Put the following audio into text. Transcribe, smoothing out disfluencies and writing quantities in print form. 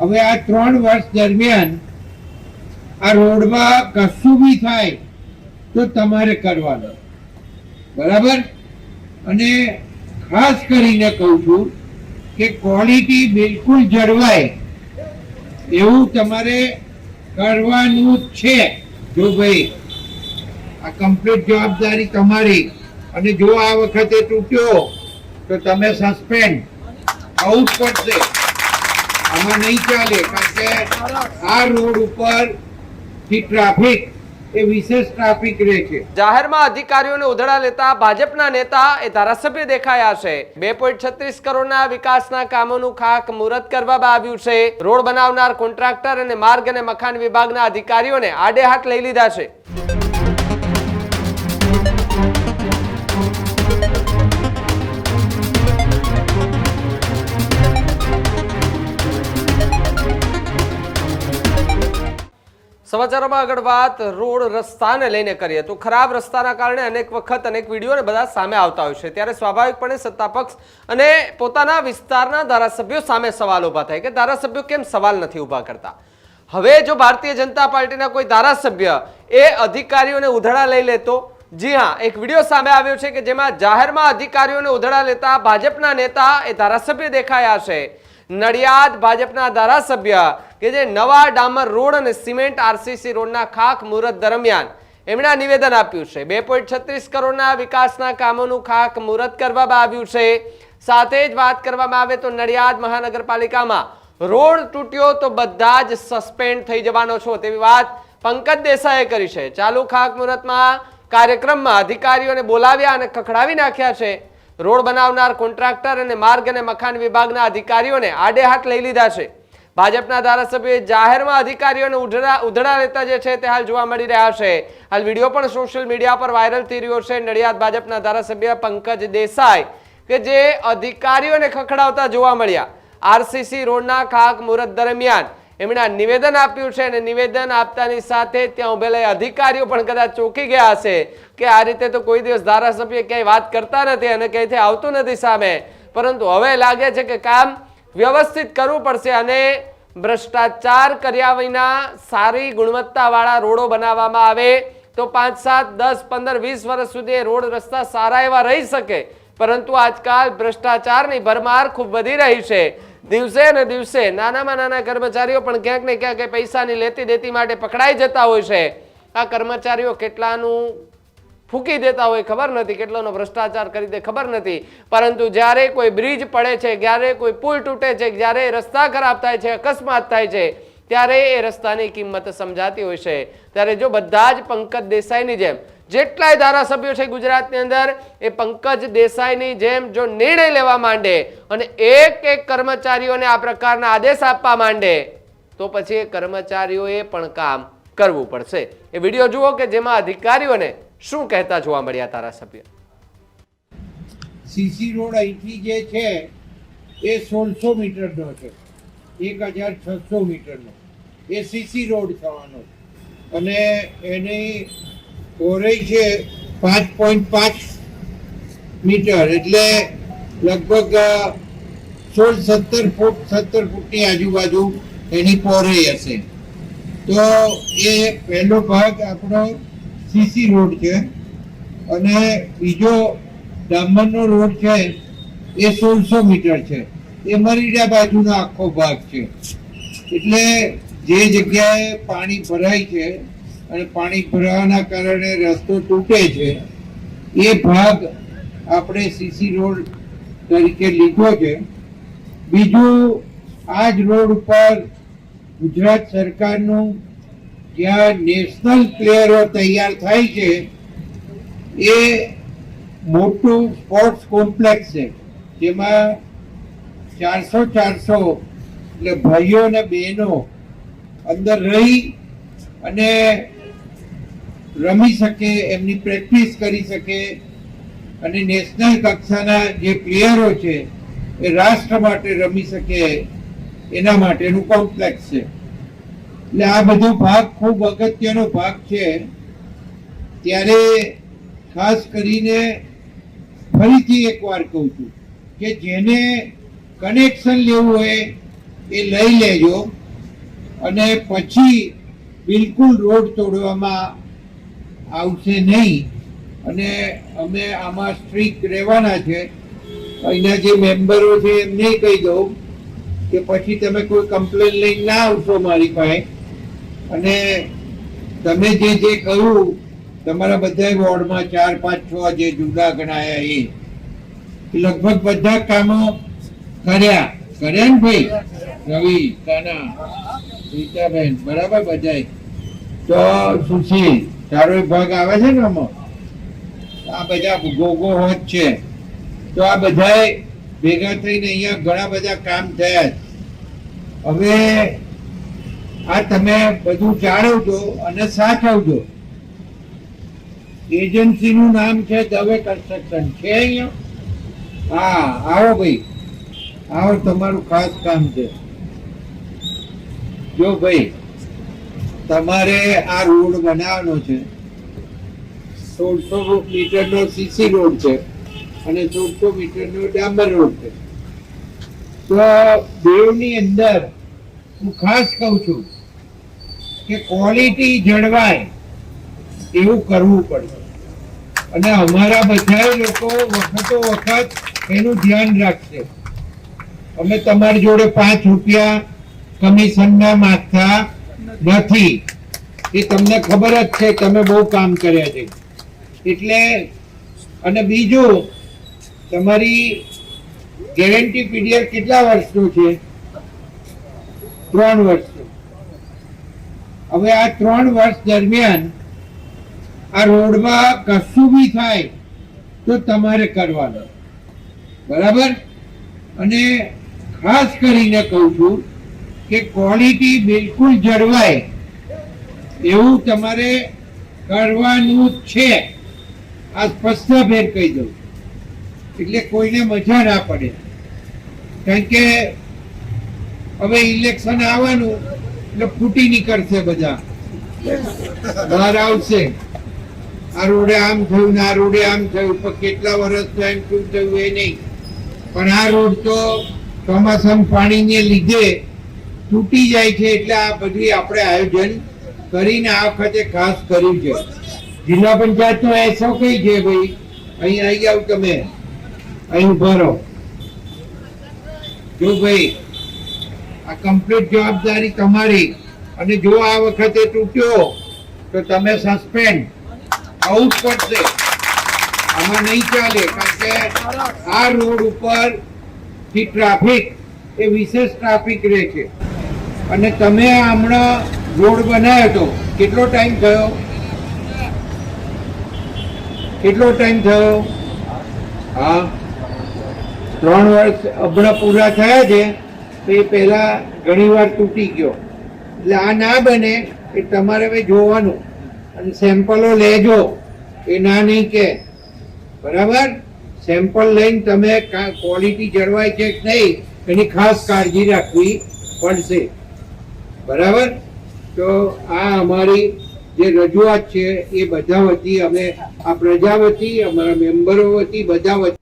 હવે આ 3 વર્ષ દરમિયાન આ રોડમાં કશું બી થાય તો તમારે કરવાનું, બરાબર? અને ખાસ કરીને કહું છું કે ક્વોલિટી બિલકુલ જળવાય એવું તમારે કરવાનું છે. જો ભાઈ આ કમ્પ્લીટ જવાબદારી તમારી, અને જો આ વખતે તૂટ્યો તો તમે સસ્પેન્ડ આવું જ પડશે. આમાં નહીં ચાલે, કારણ કે આ રોડ ઉપર થી ટ્રાફિક એ વિશેષ ટ્રાફિક રહે છે. જાહેરમાં અધિકારીઓને ઉધડા લેતા ભાજપના નેતા એ ધારાસભ્ય દેખાયા છે. 2.36 કરોડના વિકાસના કામોનું ખાક મુહૂર્ત કરવામાં આવ્યું છે. રોડ બનાવનાર કોન્ટ્રાક્ટર અને માર્ગ અને મકાન વિભાગના અધિકારીઓને આડે હાથ લઈ લીધા છે. સમાચારોમાં આગળ વાત રોડ રસ્તાને લઈને કરીએ તો ખરાબ રસ્તાના કારણે અનેક વખત અનેક વિડીયો બધા સામે આવતા હોય છે. ત્યારે સ્વાભાવિકપણે સત્તાપક્ષ અને પોતાના વિસ્તારના ધારાસભ્યો સામે સવાલ ઉભા થાય કે ધારાસભ્યો કેમ સવાલ નથી ઉભા કરતા. હવે જો ભારતીય જનતા પાર્ટીના કોઈ ધારાસભ્ય એ અધિકારીઓને ઉધડા લઈ લેતો, જી હા, એક વિડીયો સામે આવ્યો છે કે જેમાં જાહેરમાં અધિકારીઓને ઉધડા લેતા ભાજપના નેતા એ ધારાસભ્ય દેખાયા છે. નડિયાદ ભાજપના ધારાસભ્ય કે જે નવા ડામર રોડ અને સિમેન્ટ આરસીસી રોડના ખાક મુહૂર્ત દરમિયાન એમણે નિવેદન આપ્યું છે. 2.36 કરોડના વિકાસના કામોનું ખાક મુહૂર્ત કરવામાં આવ્યું છે. સાથે જ વાત કરવામાં આવે તો નડિયાદ મહાનગરપાલિકામાં રોડ તૂટ્યો તો બધા જ સસ્પેન્ડ થઈ જવાનો છો તેવી વાત પંકજ દેસાઈએ કરી છે. ચાલુ ખાક મુહૂર્તમાં કાર્યક્રમમાં અધિકારીઓને બોલાવ્યા અને ખખડાવી નાખ્યા છે. રોડ બનાવનાર કોન્ટ્રાક્ટર અને માર્ગ અને મકાન વિભાગના અધિકારીઓને આડે હાથ લઈ લીધા છે. ભાજપના ધારાસભ્યોએ જાહેરમાં અધિકારીઓને ઉધડા લેતા જે છે તે હાલ જોવા મળી રહ્યા છે. હાલ વિડીયો પણ સોશિયલ મીડિયા પર વાયરલ થઈ રહ્યો છે. નડિયાદ ભાજપના ધારાસભ્ય પંકજ દેસાઈ કે જે અધિકારીઓને ખખડાવતા જોવા મળ્યા. આરસીસી રોડના ખાક મુહૂર્ત દરમિયાન એમણે નિવેદન આપ્યું છે અને નિવેદન આપતાની સાથે ત્યાં ઉભેલા અધિકારીઓ પણ કદાચ ચોંકી ગયા હશે કે આ રીતે તો કોઈ દિવસ ધારાસભ્ય ક્યાંય વાત કરતા નથી અને ક્યાંયથી આવતું નથી સામે, પરંતુ હવે લાગે છે કે કામ વ્યવસ્થિત કરવું પડશે અને ભ્રષ્ટાચાર કર્યા વિના સારી ગુણવત્તાવાળા રોડો બનાવવામાં આવે તો 5, 7, 10, 15, 20 વર્ષ સુધી રોડ રસ્તા સારા એવા રહી શકે. પરંતુ આજકાલ ભ્રષ્ટાચારની ભરમાર ખૂબ વધી રહી છે. દિવસે ને દિવસે નાનામાં નાના કર્મચારીઓ પણ ક્યાંક ને ક્યાંક પૈસાની લેતી દેતી માટે પકડાઈ જતા હોય છે. આ કર્મચારીઓ કેટલાનું ફૂંકી દેતા હોય ખબર નથી, કેટલાનો ભ્રષ્ટાચાર કરી દે ખબર નથી, પરંતુ જ્યારે કોઈ બ્રિજ પડે છે, જ્યારે કોઈ પુલ તૂટે છે, જ્યારે રસ્તા ખરાબ થાય છે, અકસ્માત થાય છે, ત્યારે એ રસ્તાની કિંમત સમજાતી હોય છે. ત્યારે જો બધા જ પંકજ દેસાઈની જેમ જેટલાય ધારાસભ્યો છે ગુજરાતની અંદર એ પંકજ દેસાઈની જેમ જો નિર્ણય લેવા માંડે અને એક એક કર્મચારીઓને આ પ્રકારના આદેશ આપવા માંડે તો પછી એ કર્મચારીઓએ પણ કામ કરવું પડશે. એ વિડીયો જુઓ કે જેમાં અધિકારીઓને શું કહેતા જોવા મળ્યા ધારાસભ્ય. સીસી રોડ અહીંથી જે છે એ 1600 મીટરનો છે, 1600 મીટરનો એ સીસી રોડ થવાનો અને એની પહોળાઈ છે 5.5 મીટર, એટલે લગભગ 16-17 ફૂટ 17 ફૂટની આજુબાજુ એની પહોળાઈ હશે. તો એ પહેલો ભાગ આપણો સીસી રોડ છે અને બીજો ડામરનો રોડ છે એ 1600 મીટર છે. એ મરીડા બાજુનો આખો ભાગ છે. એટલે જે જગ્યાએ પાણી ભરાય છે અને પાણી ભરાવાના કારણે રસ્તો તૂટે છે એ ભાગ આપણે સીસી રોડ તરીકે લીધો છે. બીજું, આ જ રોડ ઉપર ગુજરાત સરકારનું જ્યાં નેશનલ પ્લેયરો તૈયાર થાય છે એ મોટું સ્પોર્ટ્સ કોમ્પ્લેક્સ છે, જેમાં 400 એટલે ભાઈઓ અને બહેનો અંદર રહી અને રમી શકે, એમની પ્રેક્ટિસ કરી શકે અને નેશનલ કક્ષાના જે પ્લેયરો છે એ રાષ્ટ્ર માટે રમી શકે એના માટેનું કોમ્પ્લેક્સ છે. એટલે આ બધો ભાગ ખૂબ અગત્યનો ભાગ છે. ત્યારે ખાસ કરીને ફરીથી એકવાર કહું છું કે જેને કનેક્શન લેવું હોય એ લઈ લેજો અને પછી બિલકુલ રોડ તોડવામાં આવશે નહીં. અને અમે આમાં સ્ટ્રિક્ટ રહેવાના છે. અહીંના જે મેમ્બરો છે એમને કહી દઉં કે પછી તમે કોઈ કમ્પ્લેન લઈને ના આવશો મારી પાસે. અને તમે જે કહ્યું તમારા બધા વોર્ડમાં 4, 5, 6 જે જુદા ગણાયા એ લગભગ બધા કામો કર્યા ને ભાઈ? રવિ, કાના, રીતાબેન, બરાબર બધાય? તો સુશીલ, તારો ભાગ આવે છે ને આમાં? આ બધા ગોગો હોત છે. તો આ બધાય ભેગા થઈને અહીંયા ઘણા બધા કામ થયા છે. હવે આ તમે બધું જાળવજો અને સાચવજો. એજન્સીનું નામ છે દવે કન્સ્ટ્રક્શન છે અહીંયા. હા, આવો ભાઈ, આવો, તમારું ખાસ કામ છે. જો ભાઈ, તમારે આ રોડ બનાવવાનો છે. 1600 મીટરનો સીસી રોડ છે અને 1400 મીટરનો ડાંબર રોડ છે. તો બેવની અંદર હું ખાસ કહું છું કે ક્વોલિટી જળવાય એવું કરવું પડે. અને અમારા બધા લોકો વખતો વખત એનું ધ્યાન રાખશે. અમે તમારી જોડે 5 રૂપિયા કમિશનના માંગતા નથી. એ તમને ખબર જ છે, તમે બહુ કામ કર્યા છે એટલે. અને બીજું, તમારી ગેરંટી પીરિયડ કેટલા વર્ષનું છે? 3 વર્ષનું. હવે આ 3 વર્ષ દરમિયાન આ રોડમાં કશું બી થાય તો તમારે કરવાનું, બરાબર? અને ખાસ કરીને કહું છું કે ક્વોલિટી બિલકુલ જળવાય એવું તમારે કરવાનું જ છે. આ સ્પષ્ટભેર કહી દઉં એટલે કોઈને મજા ના પડે. કારણ કે હવે ઇલેક્શન આવવાનું એટલે ફૂટી નીકળશે, બધા બહાર આવશે. આ રોડે આમ થયું ને આ રોડે આમ થયું, પણ કેટલા વર્ષ થયા શું થયું એ નહીં. પણ આ રોડ તો ચોમાસામાં પાણીને લીધે તૂટી જાય છે. એટલે આ બધું આપણે આયોજન કરીને આ વખતે ખાસ કર્યું છે. જિલ્લા પંચાયતનો એસો કઈ છે ભાઈ? અહીં આવી જાવ તમે, અહીં ભરો. જો ભાઈ, આ કમ્પ્લીટ જવાબદારી તમારી. અને જો આ વખતે તૂટ્યો તો તમે સસ્પેન્ડ આવું જ પડશે. આમાં નહીં ચાલે. કારણ કે આ રોડ ઉપર થી ટ્રાફિક એ વિશેષ ટ્રાફિક રહે છે. અને તમે હમણાં રોડ બનાવ્યો હતો, કેટલો ટાઈમ થયો? કેટલો ટાઈમ થયો? હા, 3 વર્ષ હમણાં પૂરા થયા છે. તો એ પહેલા ઘણી વાર તૂટી ગયો. એટલે આ ના બને એ તમારે હવે જોવાનું. અને સેમ્પલો લેજો, એ ના નહીં કે, બરાબર? સેમ્પલ લઈને તમે ક્વોલિટી જળવાય છે કે નહીં એની ખાસ કાળજી રાખવી પડશે, બરાબર? તો આ અમારી જે રજૂઆત છે એ બધા વતી, અમે આ પ્રજા વતી, અમારા મેમ્બરો વતી, બધા વતી